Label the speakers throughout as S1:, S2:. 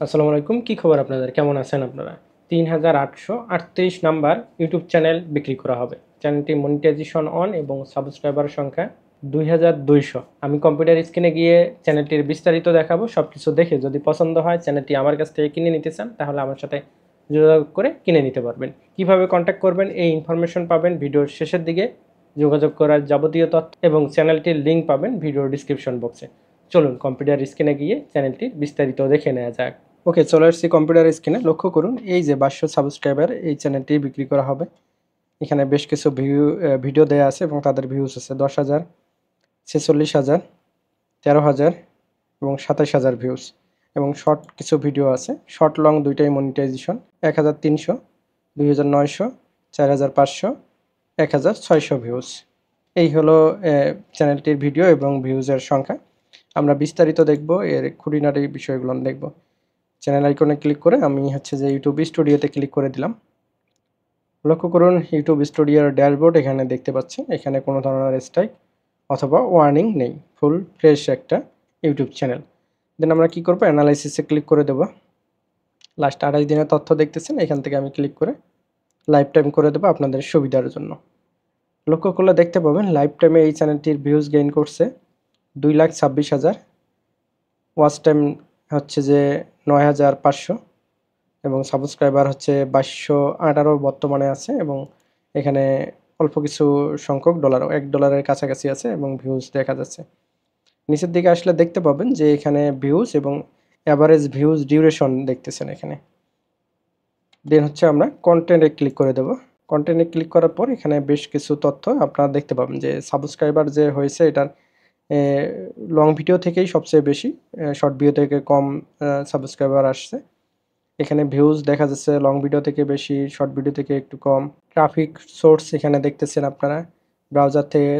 S1: আসসালামু আলাইকুম। কি খবর আপনাদের? কেমন আছেন আপনারা? ৩,৮৩৮ নাম্বার ইউটিউব চ্যানেল বিক্রি করা হবে। চ্যানেলটি মনিটাইজেশন অন এবং সাবস্ক্রাইবার সংখ্যা ২,২০০। আমি কম্পিউটার স্ক্রিনে গিয়ে চ্যানেলটির বিস্তারিত দেখাবো। সবকিছু দেখে যদি পছন্দ হয় চ্যানেলটি আমার কাছ থেকে কিনে নিতে চান তাহলে আমার সাথে যোগাযোগ করে কিনে নিতে পারবেন। কিভাবে কন্ট্যাক্ট করবেন এই ইনফরমেশন পাবেন ভিডিওর শেষের দিকে। যোগাযোগ করার যাবতীয় তথ্য এবং চ্যানেলটির লিঙ্ক পাবেন ভিডিওর ডিসক্রিপশন বক্সে। চলুন কম্পিউটার স্ক্রিনে গিয়ে চ্যানেলটির বিস্তারিত দেখে নেওয়া যাক। ওকে, চলে আসছি কম্পিউটার স্ক্রিনে। লক্ষ্য করুন এই যে 500 সাবস্ক্রাইবার এই চ্যানেলটি বিক্রি করা হবে। এখানে বেশ কিছু ভিডিও দেওয়া আছে এবং তাদের ভিউজ আছে 10,000, 46,000, 13,000 এবং 27,000 ভিউজ। এবং শর্ট কিছু ভিডিও আছে, শর্ট লং দুইটাই মনিটাইজেশন। 1,300, 2,900, 4,500, 1,600 ভিউজ। এই হলো চ্যানেলটির ভিডিও এবং ভিউজের সংখ্যা। আমরা বিস্তারিত দেখব, এর খুঁটিনাটি বিষয়গুলো দেখব। চ্যানেল আইকনে ক্লিক করে আমি যে ইউটিউব স্টুডিওতে ক্লিক করে দিলাম। লক্ষ্য করুন ইউটিউব স্টুডিওর ড্যাশবোর্ড এখানে দেখতে পাচ্ছেন। এখানে কোনো ধরনের স্ট্রাইক অথবা ওয়ার্নিং নেই, ফুল ফ্রেশ একটা ইউটিউব চ্যানেল। দেন আমরা কি করব, অ্যানালাইসিসে ক্লিক করে দেব। লাস্ট 28 দিনের তথ্য দেখতেছেন, এখান থেকে আমি ক্লিক করে লাইফ টাইম করে দেবো আপনাদের সুবিধার জন্য। লক্ষ্য করলে দেখতে পাবেন লাইফ টাইমে এই চ্যানেলটির ভিউজ গেইন করছে 2,26,000, ওয়াচ টাইম যে 9,500 এবং সাবস্ক্রাইবার 2218 বর্তমানে আছে। এবং এখানে অল্প কিছু সংখ্যক ডলারও $1 কাছাকাছি আছে এবং ভিউজ দেখা যাচ্ছে। নিচের দিকে আসলে দেখতে পাবেন যে এখানে ভিউজ এবং অ্যাভারেজ ভিউজ ডিউরেশন দেখতেছেন এখানে। দেন আমরা কন্টেন্টে ক্লিক করে দেব। কন্টেন্টে ক্লিক করার পর এখানে বেশ কিছু তথ্য আপনারা দেখতে পাবেন যে সাবস্ক্রাইবার যে হয়েছে এটার লং ভিডিও থেকেই সবচেয়ে বেশি, শর্ট ভিডিও থেকে কম সাবস্ক্রাইবার আসছে। এখানে ভিউজ দেখা যাচ্ছে লং ভিডিও থেকে বেশি, শর্ট ভিডিও থেকে একটু কম। ট্রাফিক সোর্স এখানে দেখতেছেন আপনারা, ব্রাউজার থেকে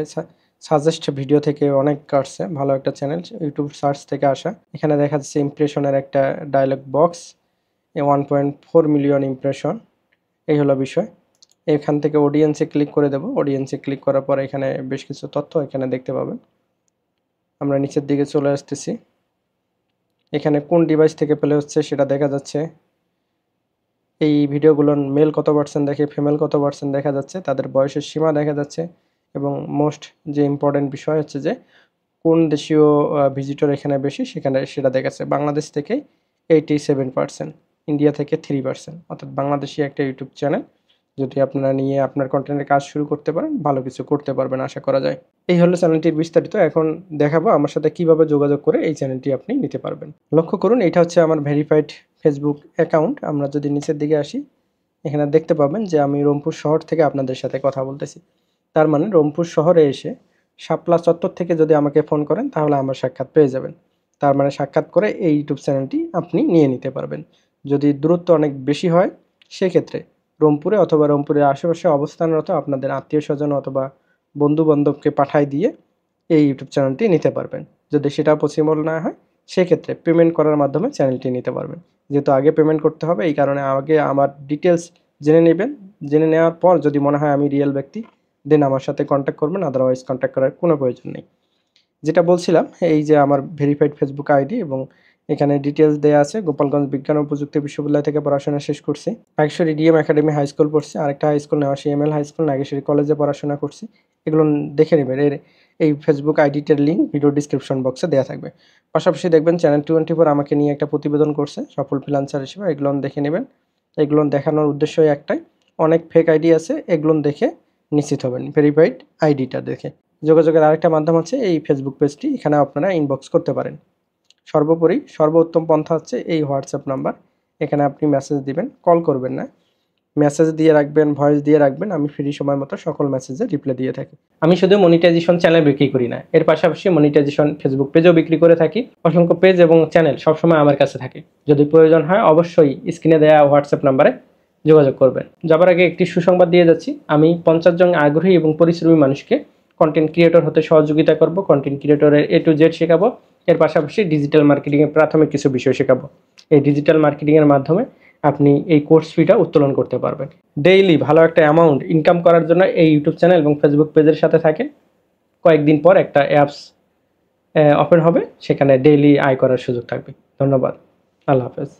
S1: সাজেস্ট ভিডিও থেকে অনেক কাটছে, ভালো একটা চ্যানেল, ইউটিউব সার্চ থেকে আসা। এখানে দেখা যাচ্ছে ইমপ্রেশনের একটা ডায়লগ বক্স, 1.4 মিলিয়ন ইমপ্রেশন। এই হলো বিষয়। এখান থেকে অডিয়েন্সে ক্লিক করে দেব। অডিয়েন্সে ক্লিক করার পর এখানে বেশ কিছু তথ্য এখানে দেখতে পাবেন। আমরা নিচের দিকে চলে আসতেছি। এখানে কোন ডিভাইস থেকে প্লে হচ্ছে সেটা দেখা যাচ্ছে। এই ভিডিওগুলোর মেল কত পার্সেন্ট দেখে, ফিমেল কত পার্সেন্ট দেখা যাচ্ছে, তাদের বয়সের সীমা দেখা যাচ্ছে। এবং মোস্ট যে ইম্পর্টেন্ট বিষয় যে কোন দেশীয় ভিজিটর এখানে বেশি সেটা দেখাচ্ছে। বাংলাদেশ থেকে 87%, ইন্ডিয়া থেকে 3%। অর্থাৎ বাংলাদেশি একটা ইউটিউব চ্যানেল যদি আপনারা নিয়ে আপনার কন্টেন্টের কাজ শুরু করতে পারেন, ভালো কিছু করতে পারবেন আশা করা যায়। এই হলো চ্যানেলটির বিস্তারিত। এখন দেখাবো আমার সাথে কিভাবে যোগাযোগ করে এই চ্যানেলটি আপনি নিতে পারবেন। লক্ষ্য করুন এটা আমার ভেরিফাইড ফেসবুক অ্যাকাউন্ট। আমরা যদি নিচের দিকে আসি, এখানে দেখতে পাবেন যে আমি রংপুর শহর থেকে আপনাদের সাথে কথা বলতেছি। তার মানে রংপুর শহরে এসে শাপলা চত্বর থেকে যদি আমাকে ফোন করেন তাহলে আমার সাক্ষাৎ পেয়ে যাবেন। তার মানে সাক্ষাৎ করে এই ইউটিউব চ্যানেলটি আপনি নিয়ে নিতে পারবেন। যদি দূরত্ব অনেক বেশি হয় সেক্ষেত্রে রংপুরে অথবা রংপুরের আশেপাশে অবস্থানরত আপনাদের আত্মীয় স্বজন অথবা বন্ধু বান্ধবকে পাঠায় দিয়ে এই ইউটিউব চ্যানেলটি নিতে পারবেন। যদি সেটা পসিবল না হয় সেক্ষেত্রে পেমেন্ট করার মাধ্যমে চ্যানেলটি নিতে পারবেন। যেহেতু আগে পেমেন্ট করতে হবে, এই কারণে আগে আমার ডিটেলস জেনে নেবেন। জেনে নেওয়ার পর যদি মনে হয় আমি রিয়েল ব্যক্তি, দেন আমার সাথে কন্ট্যাক্ট করবেন, আদারওয়াইজ কন্ট্যাক্ট করার কোনো প্রয়োজন নেই। যেটা বলছিলাম, এই যে আমার ভেরিফাইড ফেসবুক আইডি এবং এখানে ডিটেলস দেওয়া আছে। গোপালগঞ্জ বিজ্ঞান ও প্রযুক্তি বিশ্ববিদ্যালয় থেকে পড়াশোনা শেষ করছি। Nageshwari DM academy high school পড়ছি। আরেকটা হাই স্কুল নেওয়া সিএমএল হাই স্কুল, নাগেশ্বরী কলেজে পড়াশোনা করছি। এগুলো দেখে নেবেন। এই ফেসবুক আইডিটার লিঙ্ক ভিডিও ডিসক্রিপশন বক্সে দেওয়া থাকবে। পাশাপাশি দেখবেন চ্যানেল 24 আমাকে নিয়ে একটা প্রতিবেদন করছে সফল ফ্রিল্যান্সার হিসেবে, এগুলো দেখে নেবেন। এগুলো দেখানোর উদ্দেশ্যই একটাই, অনেক ফেক আইডি আছে, এগুলো দেখে নিশ্চিত হবেন ভেরিফাইড আইডিটা দেখে। যোগাযোগের আরেকটা মাধ্যম এই ফেসবুক পেজটি, এখানে আপনারা ইনবক্স করতে পারেন। সর্বোপরি সর্বোত্তম পন্থা এই হোয়াটসঅ্যাপ নাম্বার। এখানে আপনি মেসেজ দিবেন, কল করবেন না, মেসেজ দিয়ে রাখবেন, ভয়েস দিয়ে রাখবেন। আমি ফ্রি সময় মতো সকল মেসেজে রিপ্লাই দিয়ে থাকি। আমি শুধু মনিটাইজেশন চ্যানেল বিক্রি করি না, এর পাশাপাশি মনিটাইজেশন ফেসবুক পেজও বিক্রি করে থাকি। অসংখ্য পেজ এবং চ্যানেল সবসময় আমার কাছে থাকে। যদি প্রয়োজন হয় অবশ্যই স্ক্রিনে দেওয়া হোয়াটসঅ্যাপ নাম্বারে যোগাযোগ করবেন। যাবার আগে একটি সুসংবাদ দিয়ে যাচ্ছি, আমি 50 জন আগ্রহী এবং পরিশ্রমী মানুষকে কন্টেন্ট ক্রিয়েটর হতে সহযোগিতা করব। কন্টেন্ট ক্রিয়েটরের A to Z শেখাবো। এর পাশাপাশি ডিজিটাল মার্কেটিংয়ের প্রাথমিক কিছু বিষয় শেখাবো। এই ডিজিটাল মার্কেটিংয়ের মাধ্যমে আপনি এই কোর্স ফিটা উত্তোলন করতে পারবেন। ডেইলি ভালো একটা অ্যামাউন্ট ইনকাম করার জন্য এই ইউটিউব চ্যানেল এবং ফেসবুক পেজের সাথে থাকেন। কয়েকদিন পর একটা অ্যাপস ওপেন হবে, সেখানে ডেইলি আয় করার সুযোগ থাকবে। ধন্যবাদ। আল্লাহ হাফেজ।